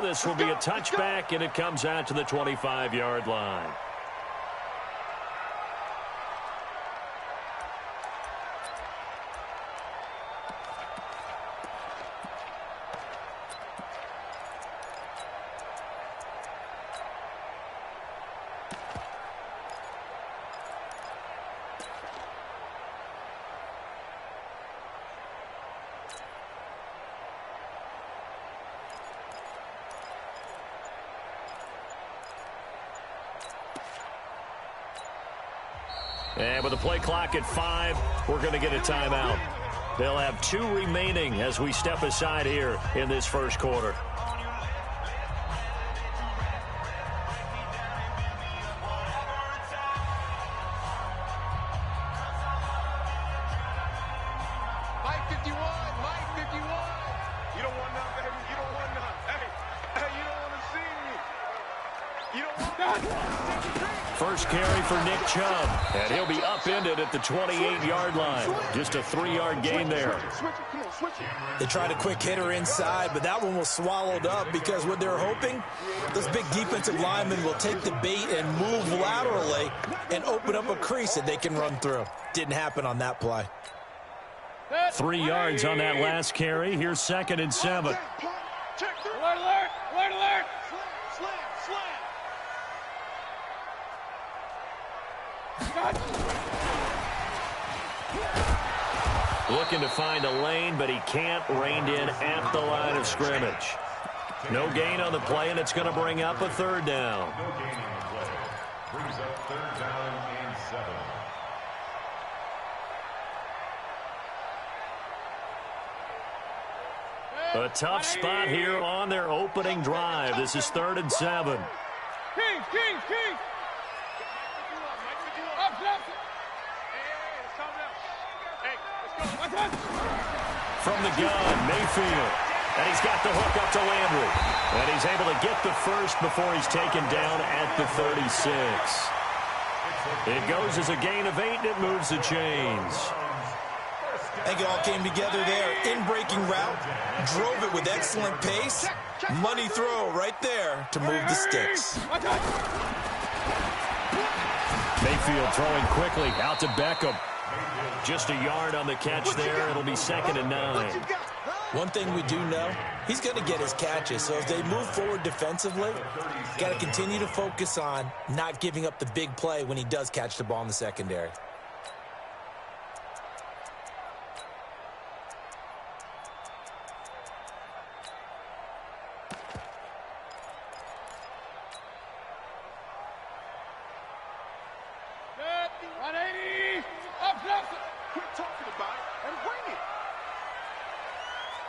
This will be a touchback, and it comes out to the 25-yard line. And with the play clock at 5, we're going to get a timeout. They'll have 2 remaining as we step aside here in this first quarter. Mike 51, Mike 51. You don't want none, baby. You don't want none. Hey, you don't want to see me. You don't want none. First carry for Nick Chubb, and he'll be upended at the 28-yard line. Just a 3-yard gain there. They tried a quick hitter inside, but that one was swallowed up because what they're hoping, this big defensive lineman will take the bait and move laterally and open up a crease that they can run through. Didn't happen on that play. 3 yards on that last carry. Here's 2nd and 7. Alert, alert, alert, alert. Slam. Looking to find a lane, but he can't. Reined in at the line of scrimmage. No gain on the play, and it's going to bring up a 3rd down. No gain on the play. Brings up 3rd down and 7. A tough spot here on their opening drive. This is 3rd and 7. Kings. From the gun, Mayfield. And he's got the hook up to Landry. And he's able to get the first before he's taken down at the 36. It goes as a gain of 8, and it moves the chains. I think it all came together there. In-breaking route, drove it with excellent pace. Money throw right there to move the sticks. Mayfield throwing quickly out to Beckham. Just a yard on the catch there. It'll be 2nd and 9. One thing we do know, he's going to get his catches. So if they move forward defensively, got to continue to focus on not giving up the big play when he does catch the ball in the secondary.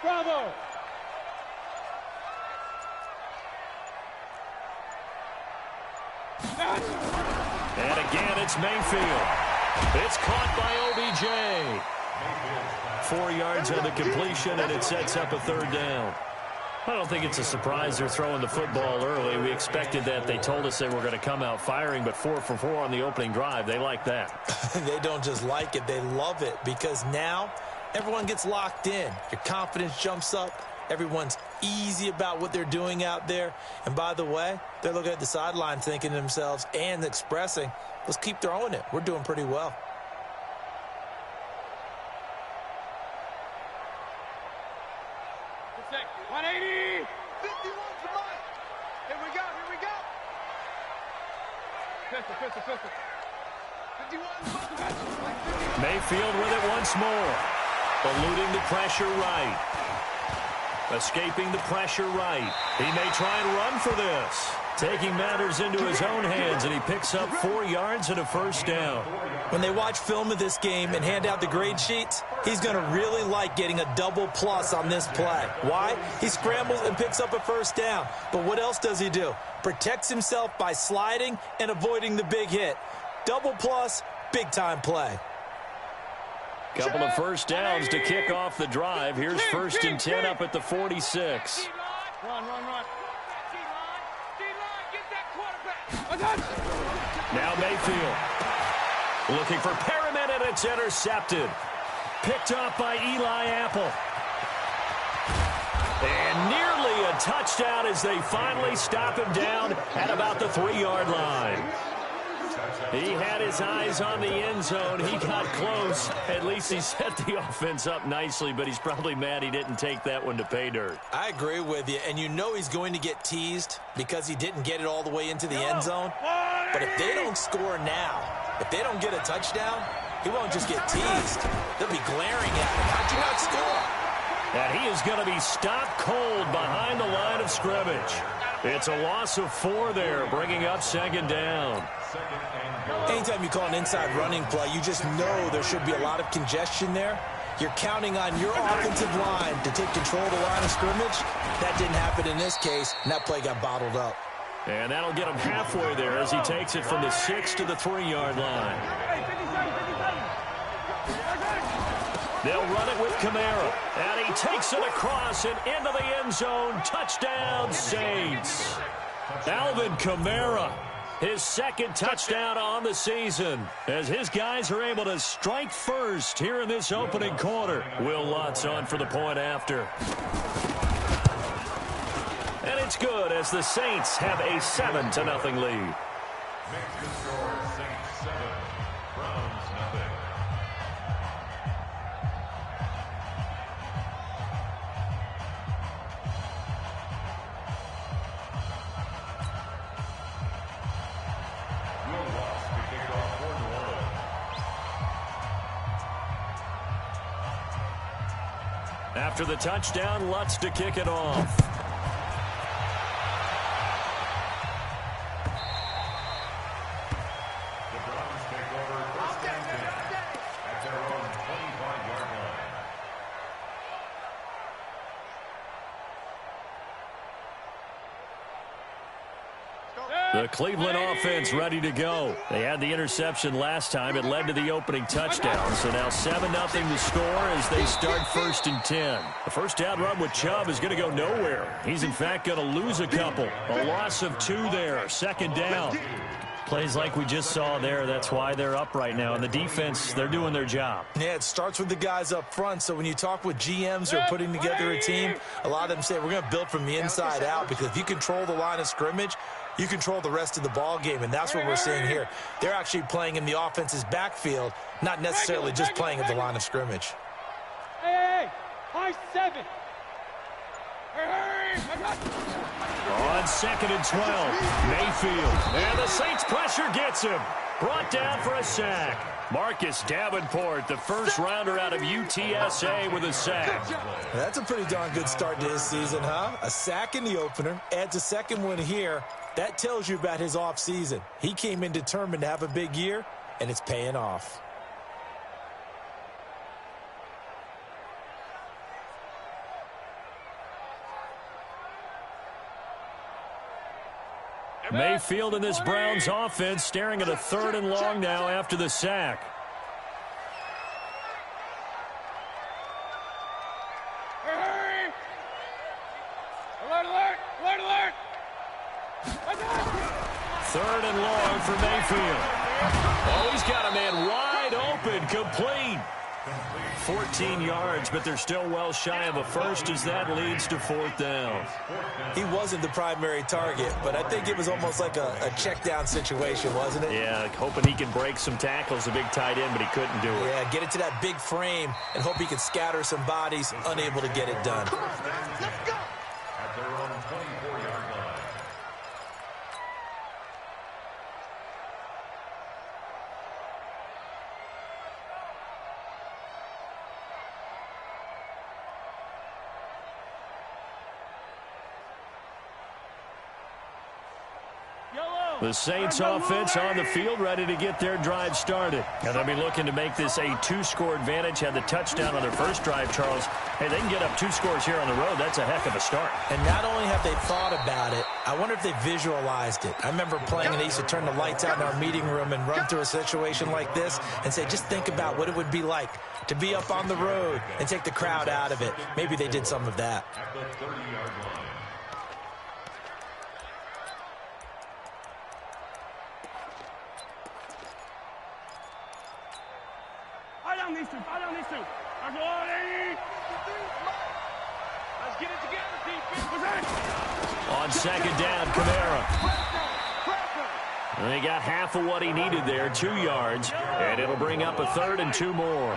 Bravo! And again, it's Mayfield. It's caught by OBJ. 4 yards on the completion, and it sets up a 3rd down. I don't think it's a surprise they're throwing the football early. We expected that. They told us they were going to come out firing, but 4 for 4 on the opening drive. They like that. They don't just like it, they love it, because now everyone gets locked in. Your confidence jumps up. Everyone's easy about what they're doing out there. And by the way, they're looking at the sideline thinking to themselves and expressing, let's keep throwing it. We're doing pretty well. Mayfield with it once more. Eluding the pressure right. Escaping the pressure right. He may try and run for this. Taking matters into his own hands, and he picks up 4 yards and a 1st down. When they watch film of this game and hand out the grade sheets, he's going to really like getting a double plus on this play. Why? He scrambles and picks up a 1st down. But what else does he do? Protects himself by sliding and avoiding the big hit. Double plus, big-time play. Couple of 1st downs to kick off the drive. Here's 1st and 10 up at the 46. Run. Now Mayfield. Looking for Perriman, and it's intercepted. Picked up by Eli Apple. And nearly a touchdown as they finally stop him down at about the 3-yard line. He had his eyes on the end zone. He got close. At least he set the offense up nicely, but he's probably mad he didn't take that one to pay dirt. I agree with you, and you know he's going to get teased because he didn't get it all the way into the end zone. But if they don't score now, if they don't get a touchdown, he won't just get teased. They'll be glaring at him. How'd you not score? And he is going to be stopped cold behind the line of scrimmage. It's a loss of 4 there, bringing up 2nd down. Anytime you call an inside running play, you just know there should be a lot of congestion there. You're counting on your offensive line to take control of the line of scrimmage. That didn't happen in this case, and that play got bottled up. And that'll get him halfway there as he takes it from the 6 to the 3-yard line. They'll run it with Kamara. And he takes it across and into the end zone. Touchdown, Saints. Alvin Kamara, his 2nd touchdown on the season, as his guys are able to strike first here in this opening quarter. Will Lutz on for the point after. And it's good as the Saints have a 7-0 lead. Makes the score Saints 7, Browns 0. After the touchdown, Lutz to kick it off. The Browns take over 1st and 10 at their own 25-yard line. The Cleveland offense ready to go. They had the interception last time. It led to the opening touchdown. So now 7-0 to score as they start 1st and 10. The first down run with Chubb is going to go nowhere. He's, in fact, going to lose a couple. A loss of 2 there. 2nd down. Plays like we just saw there. That's why they're up right now. And the defense, they're doing their job. Yeah, it starts with the guys up front. So when you talk with GMs who are putting together a team, a lot of them say, we're going to build from the inside out, because if you control the line of scrimmage, you control the rest of the ball game, and that's what we're seeing here. They're actually playing in the offense's backfield, not necessarily just playing at the line of scrimmage. Hey, high 7. On 2nd and 12, Mayfield. And the Saints pressure gets him. Brought down for a sack. Marcus Davenport, the first rounder out of UTSA, with a sack. That's a pretty darn good start to his season, huh? A sack in the opener, adds a 2nd one here. That tells you about his offseason. He came in determined to have a big year, and it's paying off. Mayfield in this Browns offense staring at a 3rd and long now after the sack. Alert, alert, alert, alert. 3rd and long for Mayfield. Oh, he's got a man wide open, complete. 14 yards, but they're still well shy of a first as that leads to 4th down. He wasn't the primary target, but I think it was almost like a check down situation, wasn't it? Yeah, hoping he can break some tackles, a big tight end, but he couldn't do it. Yeah, get it to that big frame and hope he can scatter some bodies, unable to get it done. At their own 24-yard line. The Saints offense on the field, ready to get their drive started. And they'll be looking to make this a 2-score advantage. Had the touchdown on their first drive, Charles. Hey, they can get up 2 scores here on the road. That's a heck of a start. And not only have they thought about it, I wonder if they visualized it. I remember playing, and they used to turn the lights out in our meeting room and run through a situation like this and say, just think about what it would be like to be up on the road and take the crowd out of it. Maybe they did some of that. At the 30-yard line. Fall down these two. Let's Get it together, defense. On second down, Kamara. And he got half of what he needed there, 2 yards, and it'll bring up a 3rd and 2 more.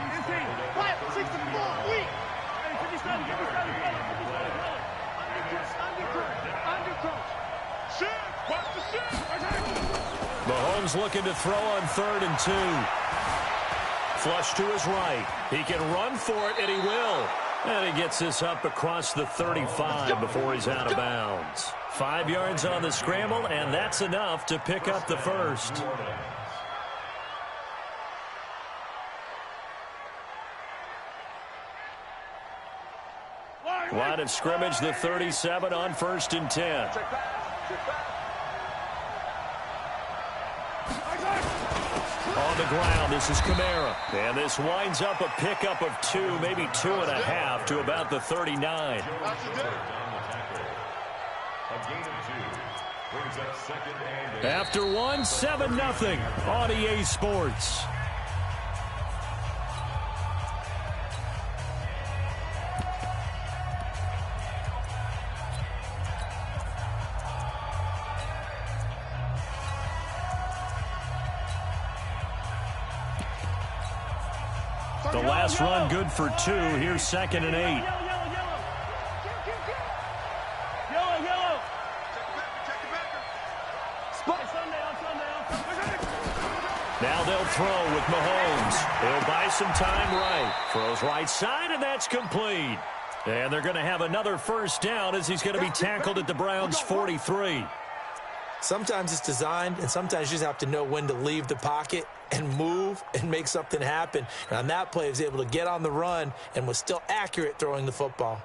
Mahomes looking to throw on 3rd and 2. Flush to his right. He can run for it, and he will. And he gets this up across the 35 before he's out of bounds. 5 yards on the scramble, and that's enough to pick up the first. Line of scrimmage, the 37 on 1st and 10. On the ground, this is Kamara. And this winds up a pickup of 2, maybe 2.5 to about the 39. After 1, 7-0 on EA Sports. The last run good for 2. Here's 2nd and 8. Now they'll throw with Mahomes. He'll buy some time right. Throws right side, and that's complete. And they're going to have another first down as he's going to be tackled at the Browns' 43. Sometimes it's designed, and sometimes you just have to know when to leave the pocket and move and make something happen. And on that play, he was able to get on the run and was still accurate throwing the football.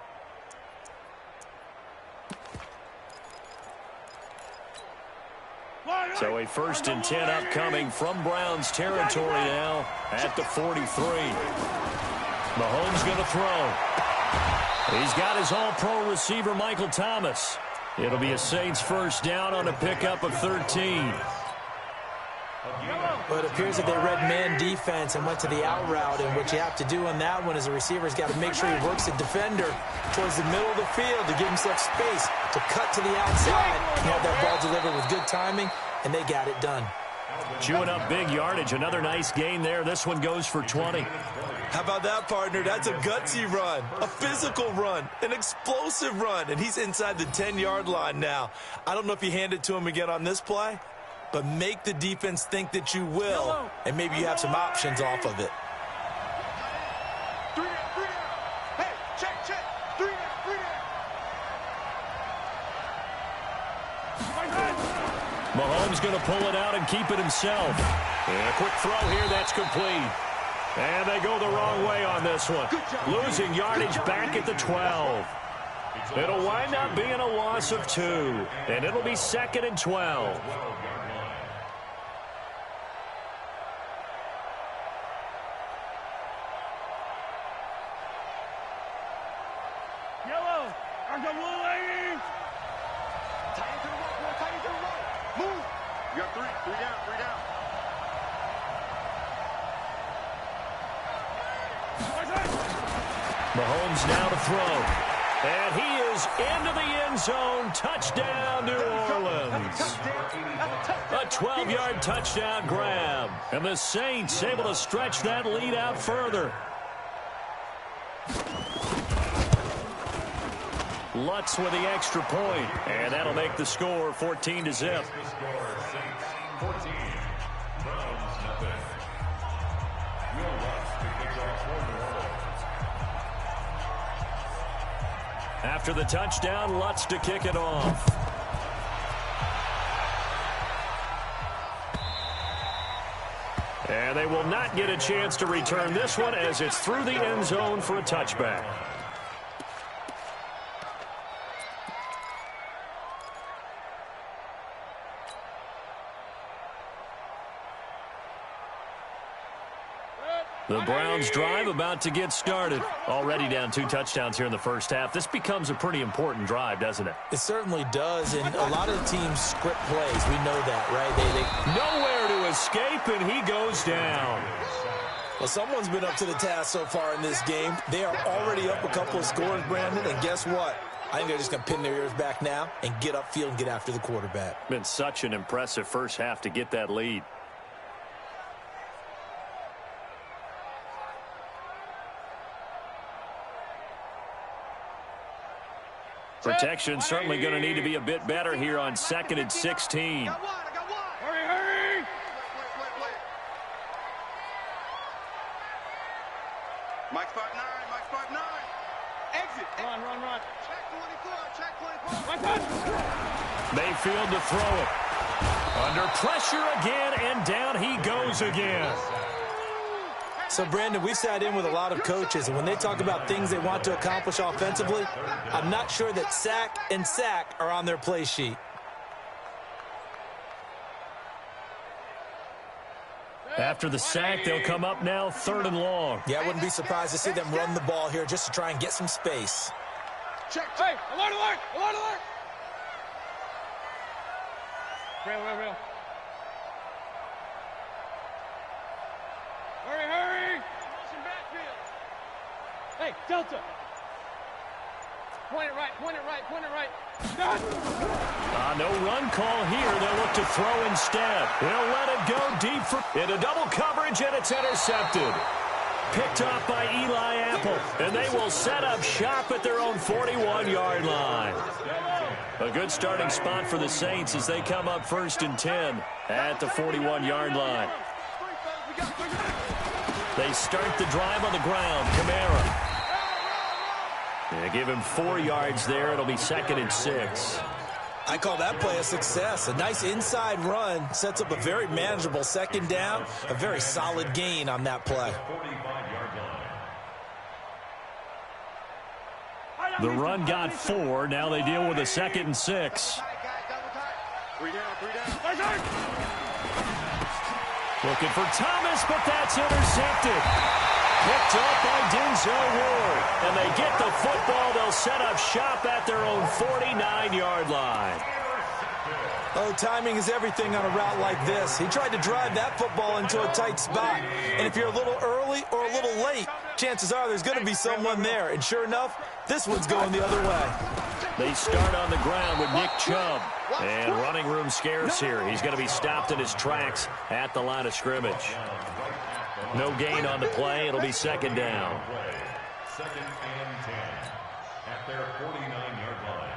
So a 1st and 10 upcoming from Browns territory now at the 43. Mahomes going to throw. He's got his all-pro receiver, Michael Thomas. It'll be a Saints first down on a pickup of 13. Well, it appears that they read man defense and went to the out route, and what you have to do on that one as a receiver is got to make sure he works the defender towards the middle of the field to give himself space to cut to the outside and have that ball delivered with good timing, and they got it done. Chewing up big yardage. Another nice gain there. This one goes for 20. How about that, partner? That's a gutsy run, a physical run, an explosive run, and he's inside the 10-yard line now. I don't know if you hand it to him again on this play, but make the defense think that you will, and maybe you have some options off of it. 3 down. Hey, check. 3 down. Mahomes going to pull it out and keep it himself. And a quick throw here, that's complete. And they go the wrong way on this one. Losing yardage back at the 12. It'll wind up being a loss of 2. And it'll be 2nd and 12. Yellow, I got blue lady. Tight into the right, boy. Tight into the right. Move. You got 3 down. Mahomes now to throw. And he is into the end zone. Touchdown, New Orleans. A 12-yard touchdown grab. And the Saints able to stretch that lead out further. Lutz with the extra point, and that'll make the score 14-0. After the touchdown, Lutz to kick it off. And they will not get a chance to return this one as it's through the end zone for a touchback. The Browns drive about to get started. Already down 2 touchdowns here in the first half. This becomes a pretty important drive, doesn't it? It certainly does, and a lot of the teams script plays. We know that, right? They Nowhere to escape, and he goes down. Well, someone's been up to the task so far in this game. They are already up a couple of scores, Brandon, and guess what? I think they're just going to pin their ears back now and get upfield and get after the quarterback. Been such an impressive first half to get that lead. Protection certainly going to need to be a bit better here on 2nd and 16. I got one. Hurry! Wait. Mike's 5'9", Mike's 5'9". Exit. Run. Check 24. My touch! Mayfield to throw it. Under pressure again, and down he goes again. So, Brandon, we've sat in with a lot of coaches, and when they talk about things they want to accomplish offensively, I'm not sure that sack and sack are on their play sheet. After the sack, they'll come up now 3rd and long. Yeah, I wouldn't be surprised to see them run the ball here just to try and get some space. Check. Hey, alert! Real. Hurry! Motion backfield. Hey, Delta. Point it right. No run call here. They'll look to throw instead. They'll let it go deep into double coverage, and it's intercepted. Picked off by Eli Apple, and they will set up shop at their own 41-yard line. A good starting spot for the Saints as they come up 1st and 10 at the 41-yard line. They start the drive on the ground. Kamara. They give him 4 yards there. It'll be 2nd and 6. I call that play a success. A nice inside run sets up a very manageable 2nd down. A very solid gain on that play. The run got 4. Now they deal with a 2nd and 6. 3 down. Looking for Thomas, but that's intercepted. Picked up by Denzel Ward. And they get the football. They'll set up shop at their own 49-yard line. Oh, timing is everything on a route like this. He tried to drive that football into a tight spot. And if you're a little early or a little late, chances are there's going to be someone there. And sure enough, this one's going the other way. They start on the ground with Nick Chubb. And running room scarce here. He's going to be stopped in his tracks at the line of scrimmage. No gain on the play. It'll be 2nd down. 2nd and 10 at their 49-yard line.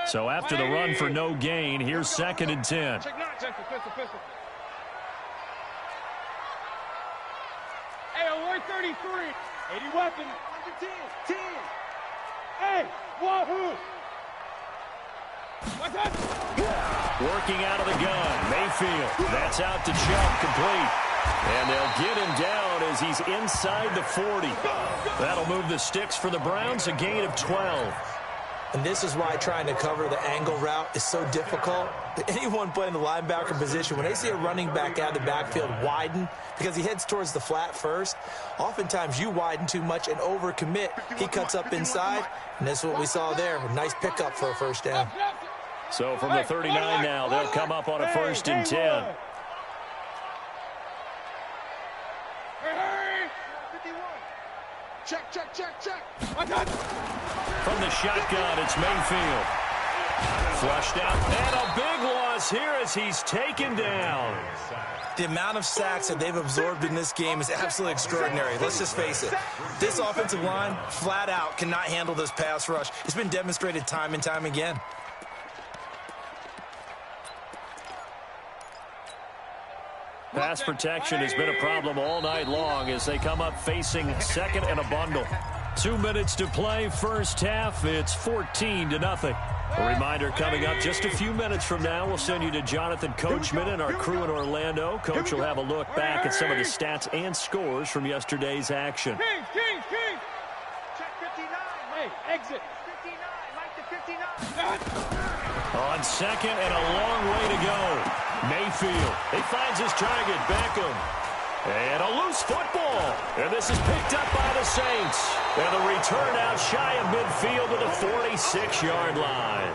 So after the run for no gain, here's 2nd and 10. Check 9. Pistol. Hey, alert 33. 80 weapon. 10. Hey, wahoo. What's that? Working out of the gun, Mayfield. That's out to Chubb, complete. And they'll get him down as he's inside the 40. That'll move the sticks for the Browns, a gain of 12. And this is why trying to cover the angle route is so difficult. Anyone playing the linebacker position, when they see a running back out of the backfield widen, because he heads towards the flat first, oftentimes you widen too much and overcommit. He cuts up inside, and that's what we saw there. A nice pickup for a 1st down. So from the 39 now, they'll come up on a 1st and 10. Check. From the shotgun, it's Mayfield. Flushed out, and a big loss here as he's taken down. The amount of sacks that they've absorbed in this game is absolutely extraordinary. Let's just face it. This offensive line, flat out, cannot handle this pass rush. It's been demonstrated time and time again. Pass protection has been a problem all night long as they come up facing 2nd and a bundle. 2 minutes to play, 1st half. It's 14-0. A reminder coming up just a few minutes from now. We'll send you to Jonathan Coachman and our crew in Orlando. Coach will have a look back at some of the stats and scores from yesterday's action. King. Check 59. Hey, exit. 59. Mike to 59. On 2nd and a long way to go. Mayfield. He finds his target, Beckham. And a loose football. And this is picked up by the Saints. And the return out shy of midfield to the 46-yard line.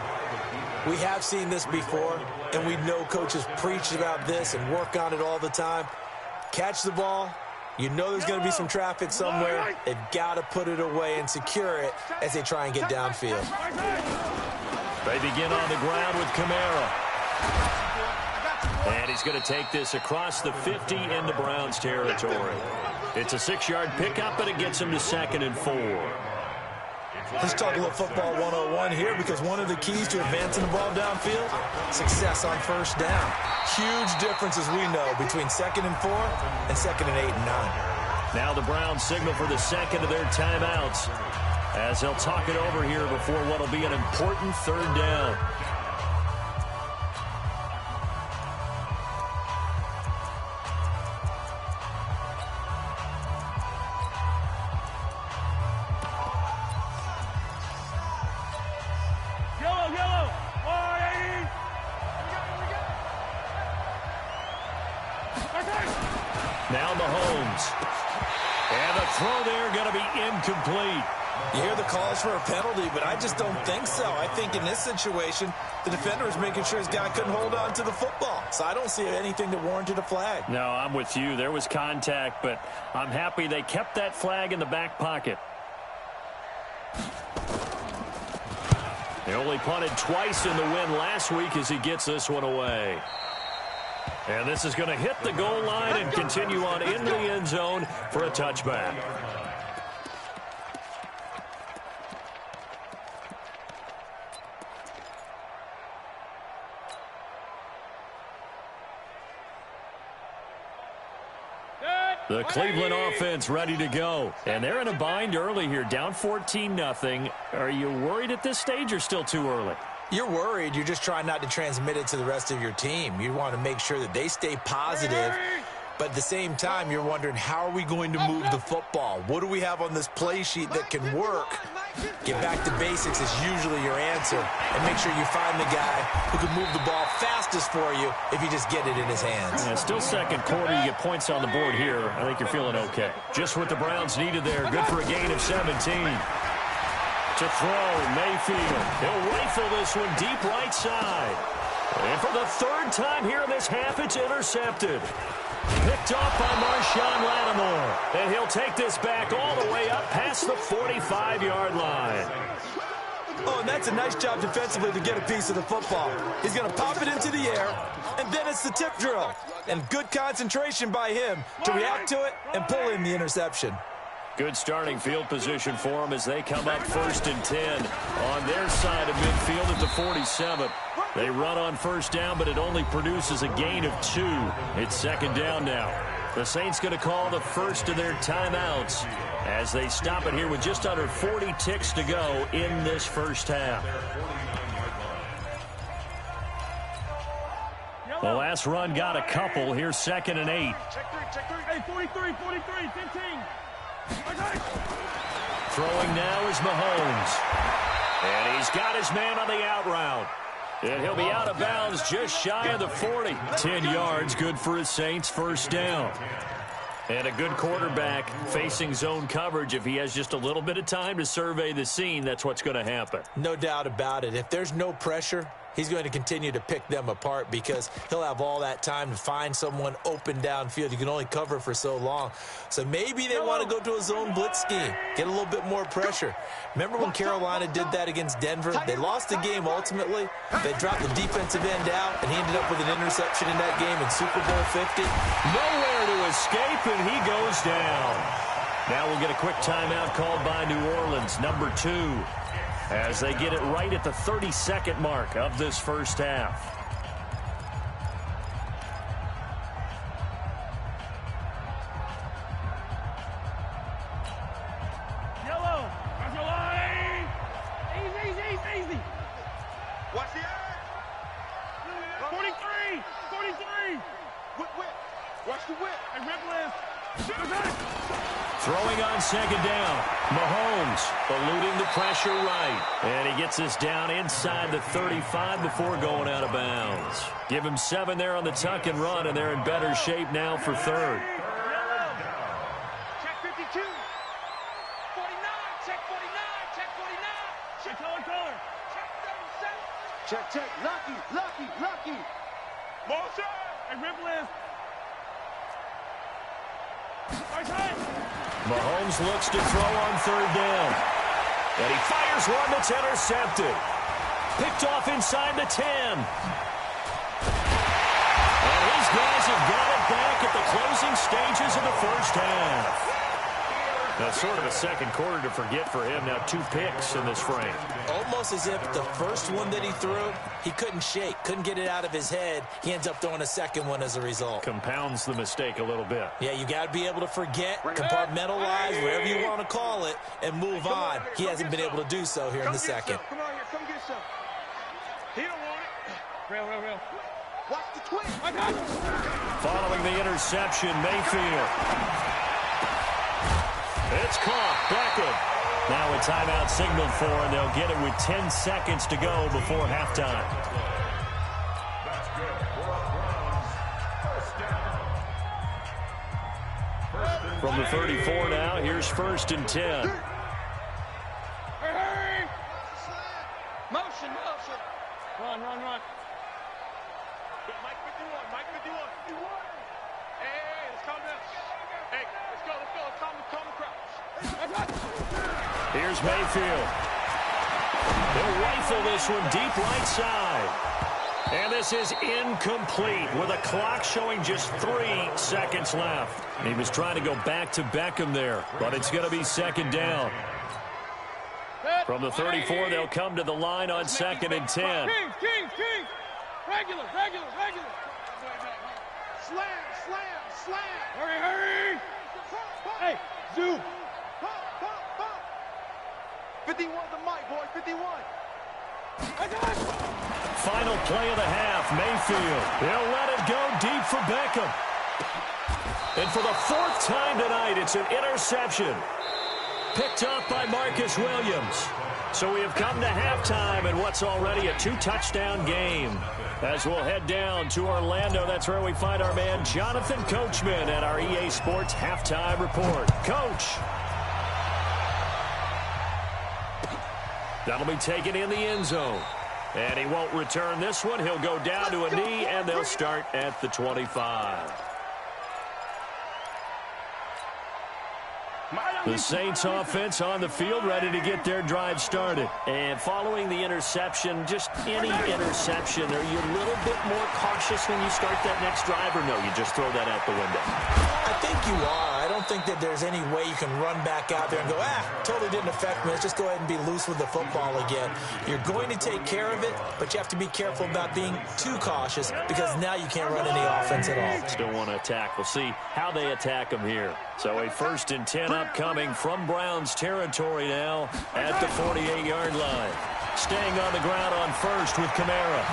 We have seen this before, and we know coaches preach about this and work on it all the time. Catch the ball. You know there's going to be some traffic somewhere. They've got to put it away and secure it as they try and get downfield. They begin on the ground with Kamara. And he's going to take this across the 50 into Browns territory. It's a 6-yard pickup, but it gets him to 2nd and 4. Let's talk a little football 101 here, because one of the keys to advancing the ball downfield, success on first down. Huge difference, as we know, between 2nd and 4 and 2nd and 8 and 9. Now the Browns signal for the second of their timeouts as they'll talk it over here before what will be an important 3rd down. Now Mahomes. And the throw there going to be incomplete. You hear the calls for a penalty, but I just don't think so. I think in this situation, the defender is making sure his guy couldn't hold on to the football. So I don't see anything that warranted a flag. No, I'm with you. There was contact, but I'm happy they kept that flag in the back pocket. They only punted twice in the win last week as he gets this one away. And this is going to hit the goal line and continue on into the end zone for a touchback. The Cleveland offense ready to go. And they're in a bind early here, down 14-0. Are you worried at this stage or still too early? You're worried. You're just trying not to transmit it to the rest of your team. You want to make sure that they stay positive. But at the same time, you're wondering, how are we going to move the football? What do we have on this play sheet that can work? Get back to basics is usually your answer. And make sure you find the guy who can move the ball fastest for you if you just get it in his hands. Yeah, still second quarter. You get points on the board here. I think you're feeling okay. Just what the Browns needed there. Good for a gain of 17. To throw, Mayfield. He'll rifle this one deep right side. And for the 3rd time here in this half, it's intercepted. Picked off by Marshawn Lattimore. And he'll take this back all the way up past the 45-yard line. Oh, and that's a nice job defensively to get a piece of the football. He's going to pop it into the air, and then it's the tip drill. And good concentration by him to react to it and pull in the interception. Good starting field position for them as they come up 1st and 10 on their side of midfield at the 47. They run on 1st down, but it only produces a gain of 2. It's 2nd down now. The Saints going to call the first of their timeouts as they stop it here with just under 40 ticks to go in this first half. The last run got a couple. Here's 2nd and 8. Hey, 43, 15. Throwing now is Mahomes. And he's got his man on the out route. And he'll be out of bounds just shy of the 40. 10 yards, good for his Saints, 1st down. And a good quarterback facing zone coverage. If he has just a little bit of time to survey the scene, that's what's going to happen. No doubt about it. If there's no pressure, he's going to continue to pick them apart because he'll have all that time to find someone open downfield. You can only cover for so long. So maybe they want to go to a zone blitz scheme, get a little bit more pressure. Remember when Carolina did that against Denver? They lost the game ultimately. They dropped the defensive end out, and he ended up with an interception in that game in Super Bowl 50. Nowhere to escape, and he goes down. Now we'll get a quick timeout called by New Orleans, number 2. As they get it right at the 32nd mark of this first half. Yellow. Watch your line. Easy. Watch the eye. 43. Whip. Watch the whip. Hey, rip list. Throwing on 2nd down. Mahomes eluding the pressure right. And he gets this down inside the 35 before going out of bounds. Give him 7 there on the tuck and run, and they're in better shape now for 3rd. Check, check. Lucky, lucky, lucky. Motion. Hey, rip list. Right side. Mahomes looks to throw on third down. And he fires one that's intercepted. Picked off inside the 10. And his guys have got it back at the closing stages of the first half. That's sort of a second quarter to forget for him. Now 2 picks in this frame. Almost as if the first one that he threw, he couldn't shake, couldn't get it out of his head. He ends up throwing a second one as a result. Compounds the mistake a little bit. Yeah, you got to be able to forget, compartmentalize, whatever you want to call it, and move on. He hasn't been able to do so here in the second. Come on here, come get some. He don't want it. Real. Watch the twist. I got it. Following the interception, Mayfield. It's caught. Beckham. Now a timeout signaled for, and they'll get it with 10 seconds to go before halftime. That's good. First down. From the 34 now, here's 1st and 10. Hey. Motion. Run. Mike 51, Mike 51. Hey, let's calm down. Hey, let's go. Calm the crowd. Here's Mayfield. They'll rifle this one deep right side. And this is incomplete with a clock showing just 3 seconds left. He was trying to go back to Beckham there, but it's going to be 2nd down. From the 34, they'll come to the line on 2nd and 10. Kings. Regular. Slam. Hurry. Hey, zoom. 51 the mic, boy. 51. I got it. Final play of the half, Mayfield. They'll let it go deep for Beckham. And for the 4th time tonight, it's an interception. Picked up by Marcus Williams. So we have come to halftime in what's already a 2-touchdown game. As we'll head down to Orlando, that's where we find our man Jonathan Coachman at our EA Sports Halftime Report. Coach. That'll be taken in the end zone. And he won't return this one. He'll go down to a knee, and they'll start at the 25. The Saints offense on the field, ready to get their drive started. And following the interception, just any interception, are you a little bit more cautious when you start that next drive, or no, you just throw that out the window? I think you are. I don't think that there's any way you can run back out there and go, totally didn't affect me. Let's just go ahead and be loose with the football again. You're going to take care of it, but you have to be careful about being too cautious because now you can't run any offense at all. Still want to attack. We'll see how they attack them here. So a 1st and 10 upcoming from Browns territory now at the 48-yard line. Staying on the ground on 1st with Kamara.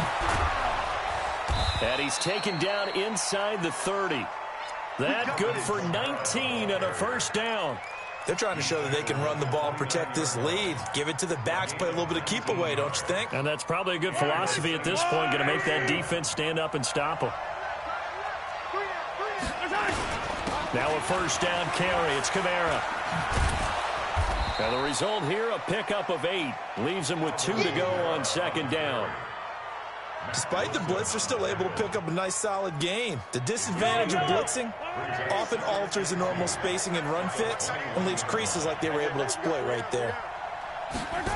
And he's taken down inside the 30. That good for 19 and a 1st down. They're trying to show that they can run the ball and protect this lead. Give it to the backs, play a little bit of keep away, don't you think? And that's probably a good philosophy at this point, going to make that defense stand up and stop them. Now a 1st down carry. It's Kamara. And the result here, a pickup of 8. Leaves him with 2 to go on 2nd down. Despite the blitz, they're still able to pick up a nice, solid gain. The disadvantage of blitzing often alters the normal spacing and run fits and leaves creases like they were able to exploit right there. And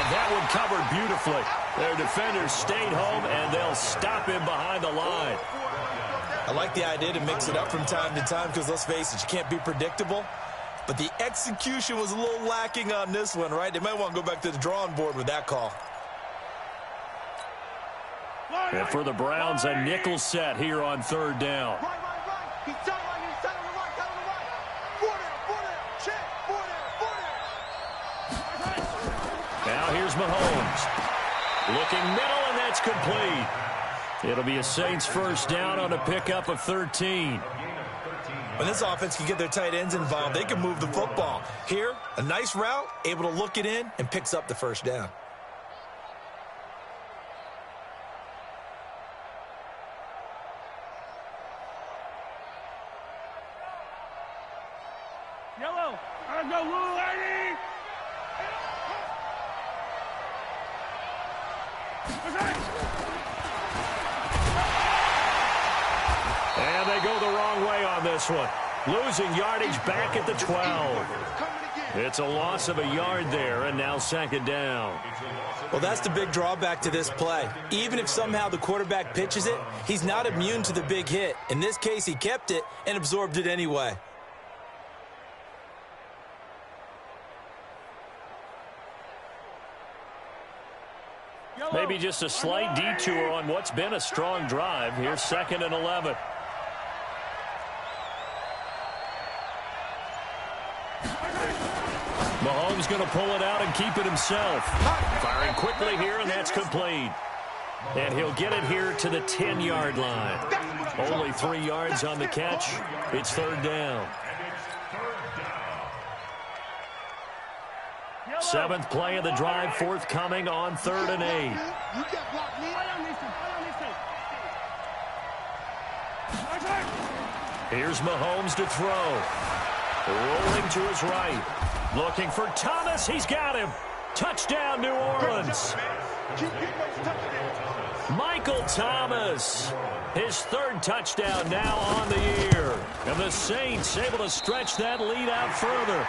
that one covered beautifully. Their defenders stayed home, and they'll stop him behind the line. I like the idea to mix it up from time to time because, let's face it, you can't be predictable. But the execution was a little lacking on this one, right? They might want to go back to the drawing board with that call. And for the Browns, a nickel set here on 3rd down. Right. He's down right. Down on the right. 4 down. Check. 4 down. Now here's Mahomes. Looking middle, and that's complete. It'll be a Saints 1st down on a pickup of 13. When this offense can get their tight ends involved, they can move the football. Here, a nice route, able to look it in, and picks up the 1st down. Yellow. Let's go, little lady. And they go the wrong way on this one. Losing yardage back at the 12. It's a loss of a yard there, and now second down. Well, that's the big drawback to this play. Even if somehow the quarterback pitches it, he's not immune to the big hit. In this case, he kept it and absorbed it anyway. Maybe just a slight detour on what's been a strong drive. Here's 2nd and 11. Mahomes going to pull it out and keep it himself. Firing quickly here, and that's complete. And he'll get it here to the 10-yard line. Only 3 yards on the catch. It's 3rd down. 7th play of the drive, forthcoming on 3rd and 8. Here's Mahomes to throw. Rolling to his right. Looking for Thomas. He's got him. Touchdown, New Orleans. Michael Thomas. His 3rd touchdown now on the year. And the Saints able to stretch that lead out further.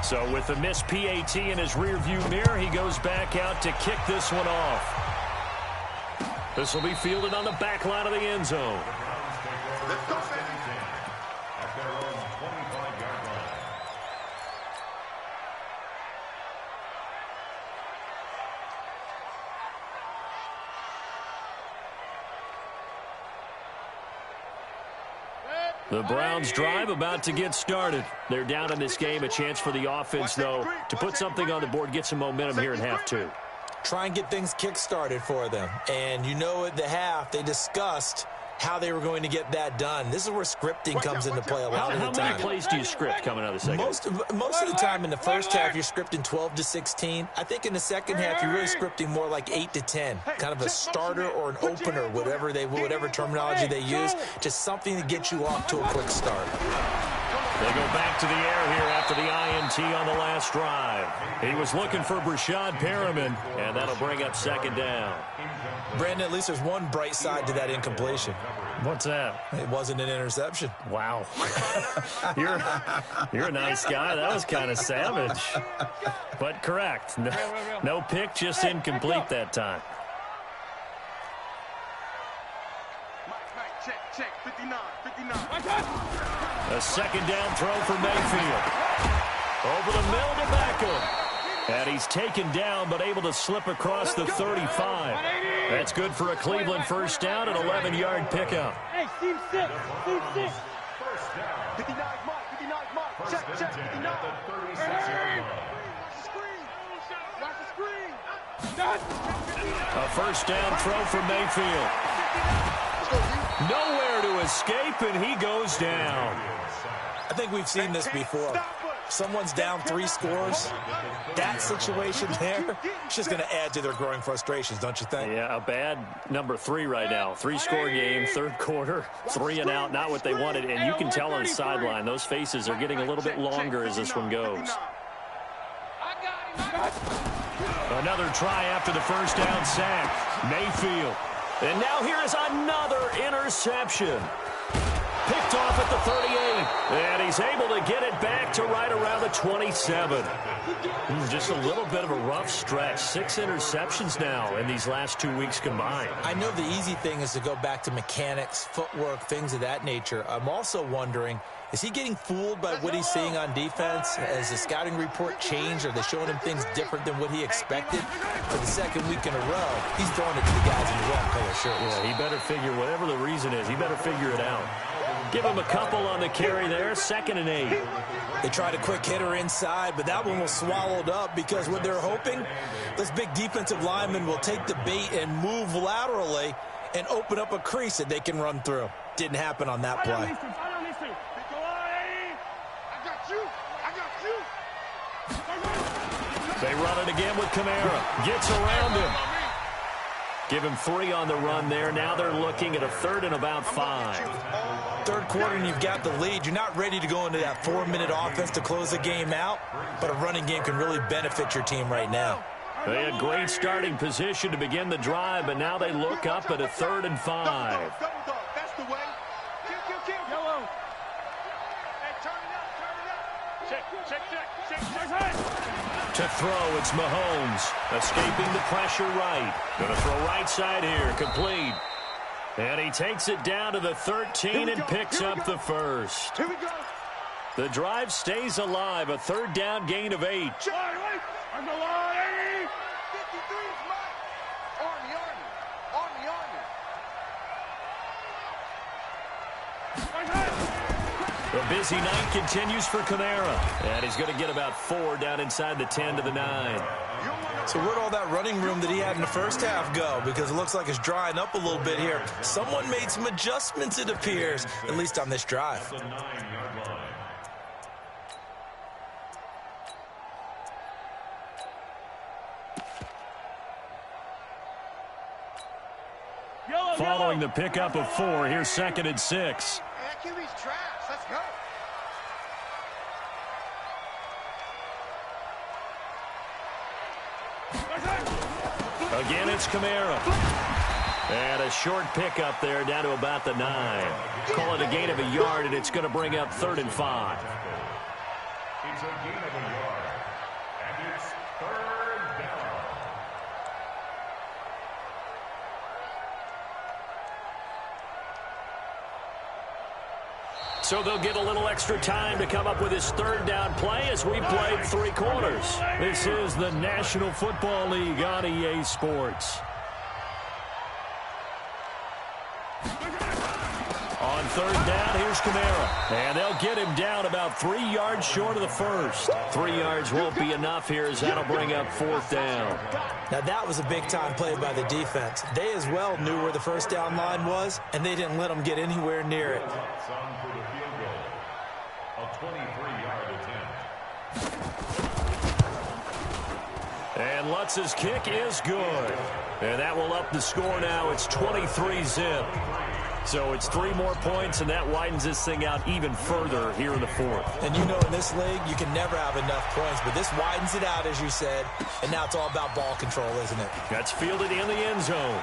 So with the missed PAT in his rearview mirror, he goes back out to kick this one off. This will be fielded on the back line of the end zone. The Browns drive about to get started. They're down in this game. A chance for the offense, though, to put something on the board, get some momentum here in half 2. Try and get things kick-started for them. And you know at the half, they discussed how they were going to get that done. This is where scripting comes into play a lot of the time. How many plays do you script coming out of the second? Most of the time in the first half, you're scripting 12 to 16. I think in the second half, you're really scripting more like 8 to 10. Kind of a starter or an opener, whatever terminology they use. Just something to get you off to a quick start. They go back to the air here after the INT on the last drive. He was looking for Brashad Perriman, and that'll bring up 2nd down. Brandon, at least there's one bright side to that incompletion. What's that? It wasn't an interception. Wow. You're a nice guy. That was kind of savage. But correct. No pick, just incomplete that time. Check, 59. A 2nd down throw for Mayfield. Over the middle to Beckham. And he's taken down, but able to slip across the 35. That's good for a Cleveland 1st down, an 11-yard pickup. Hey, team 6. 59 Mike. Check, 59. Watch the screen. A 1st down throw for Mayfield. Nowhere to escape, and he goes down. I think we've seen this before. Someone's down 3 scores. That situation there, it's just going to add to their growing frustrations, don't you think? Yeah, a bad number 3 right now. 3-score game, 3rd quarter, 3 and out, not what they wanted. And you can tell on the sideline, those faces are getting a little bit longer as this one goes. Another try after the 1st down sack. Mayfield. And now here is another interception. Picked off at the 38. And he's able to get it back to right around the 27. Just a little bit of a rough stretch. 6 interceptions now in these last 2 weeks combined. I know the easy thing is to go back to mechanics, footwork, things of that nature. I'm also wondering, is he getting fooled by what he's seeing on defense? Has the scouting report changed? Are they showing him things different than what he expected? For the 2nd week in a row, he's throwing it to the guys in the wrong color shirts. Yeah, he better figure, whatever the reason is, he better figure it out. Give him a couple on the carry there, 2nd and 8. They tried a quick hitter inside, but that one was swallowed up because what they're hoping, this big defensive lineman will take the bait and move laterally and open up a crease that they can run through. Didn't happen on that play. They run it again with Kamara. Gets around him. Give him 3 on the run there. Now they're looking at a 3rd and about 5. third quarter and you've got the lead, you're not ready to go into that 4-minute offense to close the game out, but a running game can really benefit your team right now. They had great starting position to begin the drive, but now they look up at a 3rd and 5. That's the way. Kill. Yellow. Hey, turn it up. Check. To throw, it's Mahomes. Escaping the pressure right. Going to throw right side here. Complete. And he takes it down to the 13 and picks up the first. Here we go. The drive stays alive. A 3rd down gain of 8. On the line. 53 is mine. Army. The busy night continues for Kamara. And he's going to get about 4 down inside the 10 to the 9. So where'd all that running room that he had in the first half go? Because it looks like it's drying up a little bit here. Someone made some adjustments, it appears, at least on this drive. Following the pickup of 4, here's 2nd and 6. That QB's trash. Let's go. Again, it's Kamara. And a short pickup there down to about the 9. Call it a gain of a yard, and it's going to bring up 3rd and 5. It's a gain of a yard. And it's 3rd down. So they'll get a little extra time to come up with his 3rd down play as we played 3 quarters. This is the National Football League on EA Sports. On 3rd down, here's Kamara. And they'll get him down about 3 yards short of the first. 3 yards won't be enough here as that'll bring up 4th down. Now that was a big-time play by the defense. They as well knew where the first down line was, and they didn't let them get anywhere near it. For the field goal. A 23-yard attempt. And Lutz's kick is good. And that will up the score now. It's 23-zip. So it's 3 more points, and that widens this thing out even further here in the 4th. And you know, in this league, you can never have enough points, but this widens it out, as you said, and now it's all about ball control, isn't it? That's fielded in the end zone.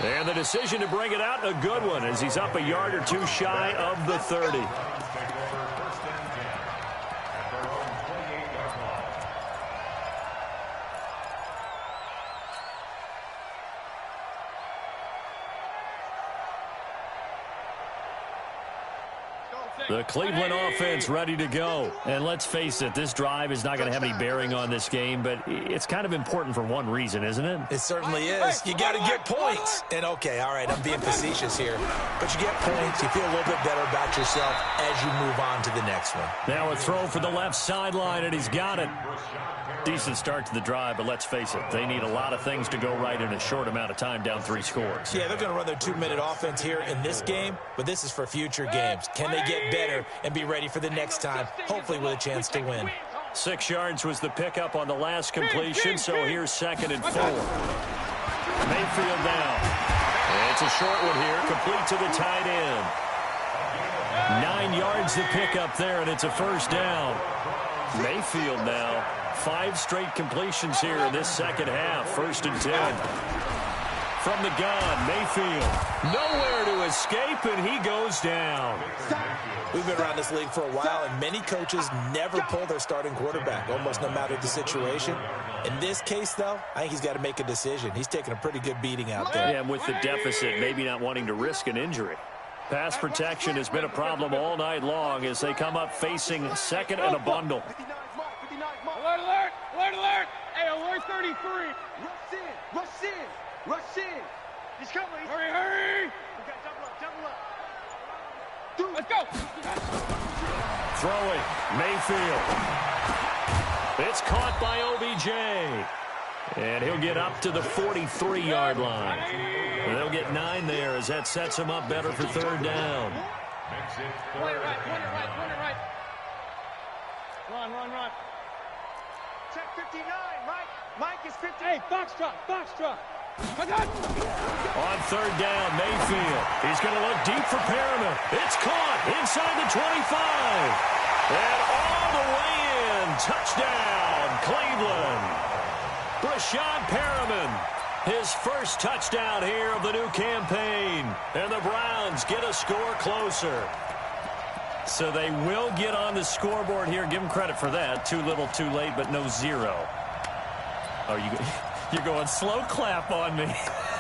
And the decision to bring it out, a good one, as he's up a yard or 2 shy of the 30. The Cleveland offense ready to go. And let's face it, this drive is not going to have any bearing on this game, but it's kind of important for one reason, isn't it? It certainly is. You got to get points. And, okay, all right, I'm being facetious here. But you get points, you feel a little bit better about yourself as you move on to the next one. Now a throw for the left sideline, and he's got it. Decent start to the drive, but let's face it, they need a lot of things to go right in a short amount of time, down 3 scores. Yeah, they're going to run their 2-minute offense here in this game, but this is for future games. Can they get better and be ready for the next time, hopefully with a chance to win? 6 yards was the pickup on the last completion, so here's 2nd and 4. Mayfield now. And it's a short one here, complete to the tight end. 9 yards the pickup there, and it's a first down. Mayfield now. 5 straight completions here in this second half. 1st and 10. From the gun, Mayfield. Nowhere to escape, and he goes down. We've been around this league for a while, and many coaches never pull their starting quarterback, almost no matter the situation. In this case, though, I think he's got to make a decision. He's taking a pretty good beating out there. Yeah, and with the deficit, maybe not wanting to risk an injury. Pass protection has been a problem all night long as they come up facing 2nd and a bundle. Alert, alert, alert, alert. Hey, alert 33. Rush in. He's coming. Hurry, hurry. We got double up. Let's go. Throwing, Mayfield. It's caught by OBJ. And he'll get up to the 43-yard line. And they'll get 9 there as that sets him up better for 3rd down. Point it right. Run. Check 59, Mike. Mike is 50. Hey, Foxtrot. On third down, Mayfield. He's going to look deep for Perriman. It's caught inside the 25. And all the way in. Touchdown, Cleveland. Brashad Perriman. His first touchdown here of the new campaign. And the Browns get a score closer. So they will get on the scoreboard here. Give them credit for that. Too little, too late, but no zero. Oh, you're going slow clap on me.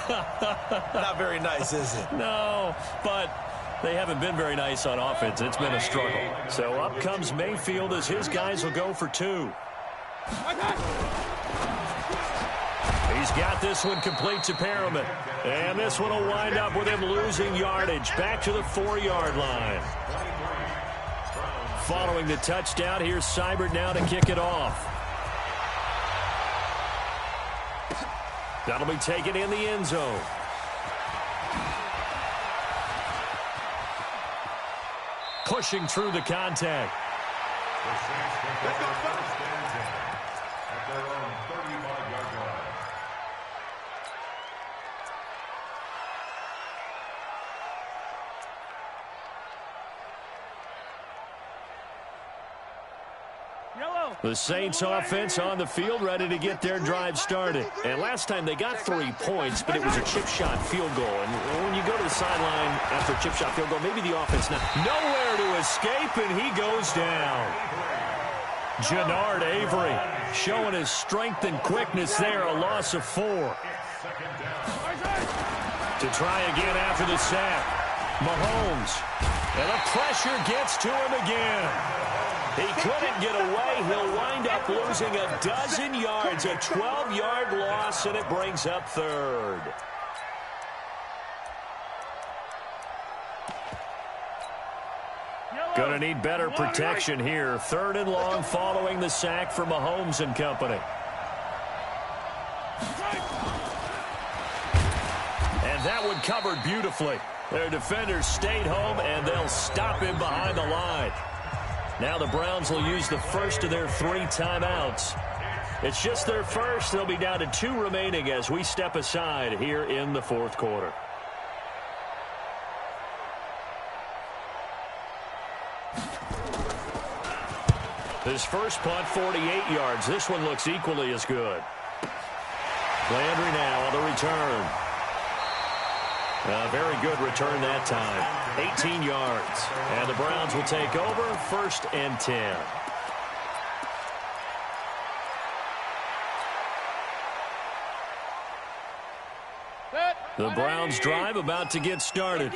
Not very nice, is it? No, but they haven't been very nice on offense. It's been a struggle. So up comes Mayfield as his guys will go for two. He's got this one complete to Perriman. And this one will wind up with him losing yardage. Back to the 4-yard line. Following the touchdown, here's Seibert now to kick it off. That'll be taken in the end zone. Pushing through the contact. Let's go, at their own 35-yard line. The Saints offense on the field ready to get their drive started. And last time they got 3 points, but it was a chip shot field goal. And when you go to the sideline after a chip shot field goal, maybe the offense not. Nowhere to escape, and he goes down. Jannard Avery showing his strength and quickness there, a loss of 4. To try again after the sack. Mahomes. And the pressure gets to him again. He couldn't get away. He'll wind up losing a dozen yards, a 12-yard loss, and it brings up third. Going to need better protection here. Third and long following the sack for Mahomes and company. And that one covered beautifully. Their defenders stayed home, and they'll stop him behind the line. Now the Browns will use the first of their 3 timeouts. It's just their first. They'll be down to 2 remaining as we step aside here in the fourth quarter. His first punt, 48 yards. This one looks equally as good. Landry now on the return. A very good return that time. 18 yards. And the Browns will take over, 1st and 10. The Browns drive about to get started.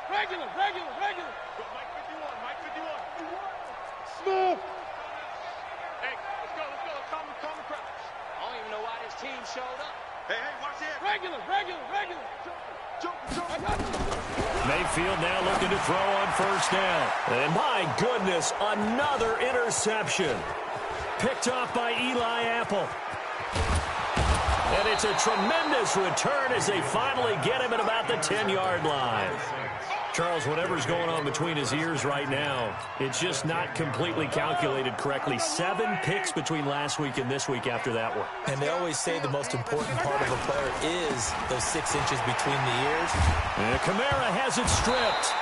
Regular. Mike 51. Smooth. Hey, let's go. Calm the crowd. I don't even know why this team showed up. Hey, watch it. Regular. Jump. Mayfield now looking to throw on 1st down. And my goodness, another interception. Picked off by Eli Apple. And it's a tremendous return as they finally get him at about the 10-yard line. Charles, whatever's going on between his ears right now, it's just not completely calculated correctly. 7 picks between last week and this week after that one. And they always say the most important part of a player is those 6 inches between the ears. And Kamara has it stripped.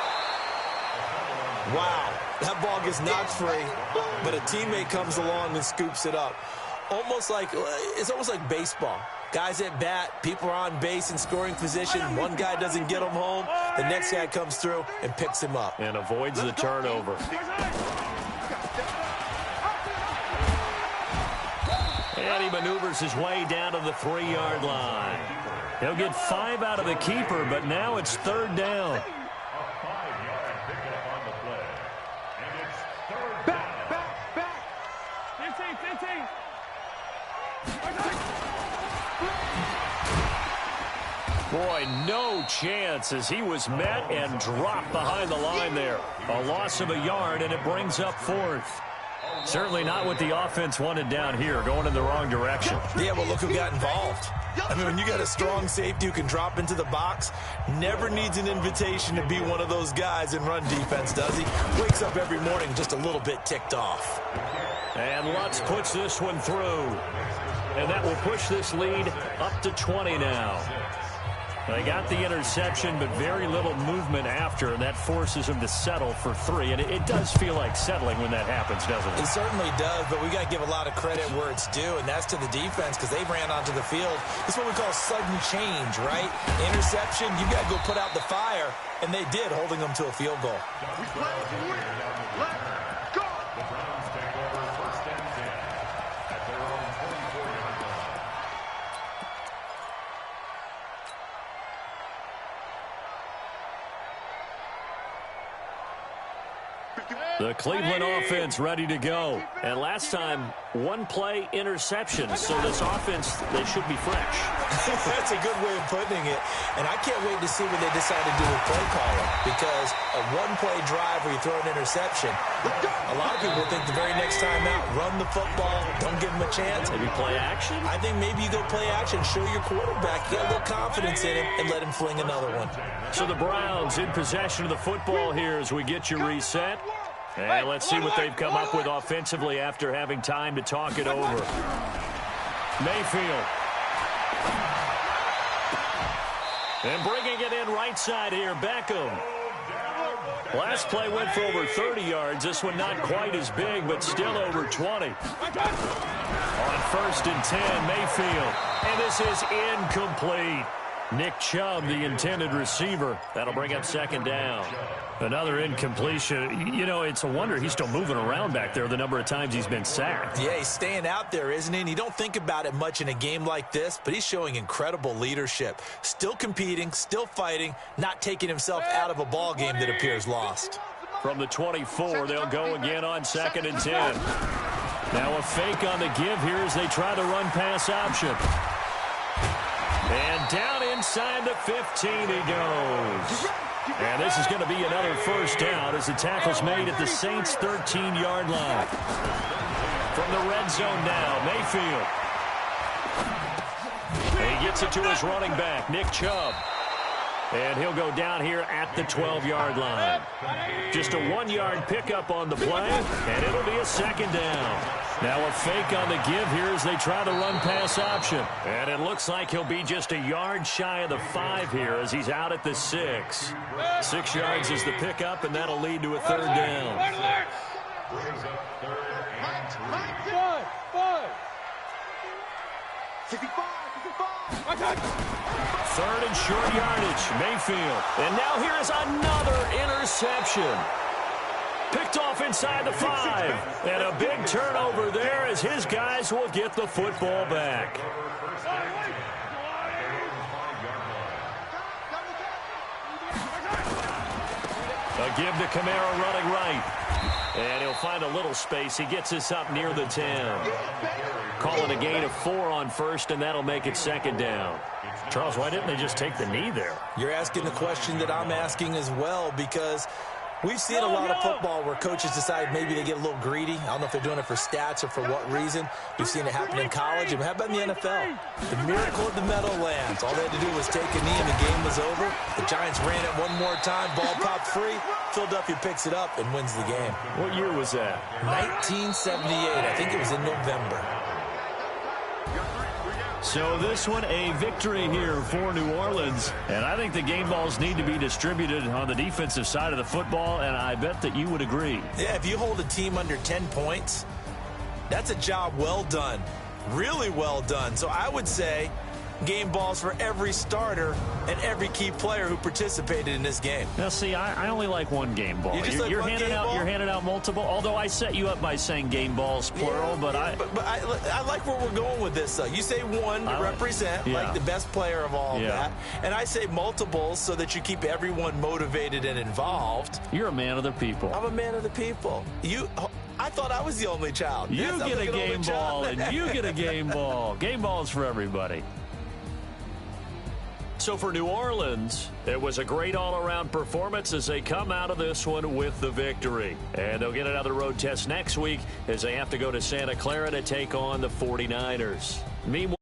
Wow, that ball gets knocked free, but a teammate comes along and scoops it up. It's almost like baseball. Guys at bat, people are on base in scoring position. One guy doesn't get him home. The next guy comes through and picks him up. And avoids the turnover. And he maneuvers his way down to the 3-yard line. He'll get 5 out of the keeper, but now it's 3rd down. A 5-yard pickup on the play. And it's 3rd down. Back. 15. Boy, no chance as he was met and dropped behind the line there. A loss of a yard, and it brings up 4th. Certainly not what the offense wanted down here, going in the wrong direction. Yeah, well, look who got involved. I mean, when you got a strong safety who can drop into the box, never needs an invitation to be one of those guys in run defense, does he? Wakes up every morning just a little bit ticked off. And Lutz puts this one through. And that will push this lead up to 20 now. They got the interception, but very little movement after, and that forces them to settle for 3. And it does feel like settling when that happens, doesn't it? It certainly does, but we got to give a lot of credit where it's due, and that's to the defense because they ran onto the field. It's what we call sudden change, right? Interception, you got to go put out the fire, and they did, holding them to a field goal. We play to win. Let's go. The Browns take over 1st and 10 at their own 24-yard line. The Cleveland offense ready to go. And last time, 1-play interception. So this offense, they should be fresh. That's a good way of putting it. And I can't wait to see what they decide to do with play calling. Because a 1-play drive where you throw an interception, a lot of people think the very next time out, run the football, don't give them a chance. Maybe play action? I think maybe you go play action, show your quarterback, get a little confidence in him, and let him fling another one. So the Browns in possession of the football here as we get you reset. And let's see what they've come up with offensively after having time to talk it over. Mayfield. And bringing it in right side here, Beckham. Last play went for over 30 yards. This one not quite as big, but still over 20. On 1st and 10, Mayfield. And this is incomplete. Nick Chubb, the intended receiver. That'll bring up 2nd down. Another incompletion. You know, it's a wonder he's still moving around back there the number of times he's been sacked. Yeah, he's staying out there, isn't he? And you don't think about it much in a game like this, but he's showing incredible leadership. Still competing, still fighting, not taking himself out of a ball game that appears lost. From the 24, they'll go again on 2nd and 10. Now a fake on the give here as they try the run-pass option. And down inside the 15 he goes. And this is going to be another 1st down as the tackle's made at the Saints' 13-yard line. From the red zone now, Mayfield. And he gets it to his running back, Nick Chubb. And he'll go down here at the 12-yard line. Just a 1-yard pickup on the play, and it'll be a 2nd down. Now a fake on the give here as they try the run-pass option. And it looks like he'll be just a yard shy of the 5 here as he's out at the 6. 6 yards is the pickup, and that'll lead to a 3rd down. Brings up 3rd and 3. 3rd and short yardage, Mayfield. And now here is another interception. Picked off inside the 5. And a big turnover there as his guys will get the football back. A give to Kamara running right. And he'll find a little space. He gets us up near the 10. Calling a gain of 4 on 1st, and that'll make it 2nd down. Charles, why didn't they just take the knee there? You're asking the question that I'm asking as well, because we've seen a lot of football where coaches decide maybe they get a little greedy. I don't know if they're doing it for stats or for what reason. We've seen it happen in college. And how about in the NFL? The miracle of the Meadowlands. All they had to do was take a knee and the game was over. The Giants ran it one more time. Ball popped free. Philadelphia picks it up and wins the game. What year was that? 1978. I think it was in November. So this one, a victory here for New Orleans. And I think the game balls need to be distributed on the defensive side of the football, and I bet that you would agree. Yeah, if you hold a team under 10 points, that's a job well done. Really well done. So I would say game balls for every starter and every key player who participated in this game. Now, see, I only like one game ball. You're handing out multiple, although I set you up by saying game balls, plural, but I like where we're going with this, though. You say one to represent, like the best player of all that, and I say multiples so that you keep everyone motivated and involved. You're a man of the people. I'm a man of the people. I thought I was the only child. You get a game ball, and you get a game ball. Game balls for everybody. So for New Orleans, it was a great all-around performance as they come out of this one with the victory. And they'll get another road test next week as they have to go to Santa Clara to take on the 49ers. Meanwhile,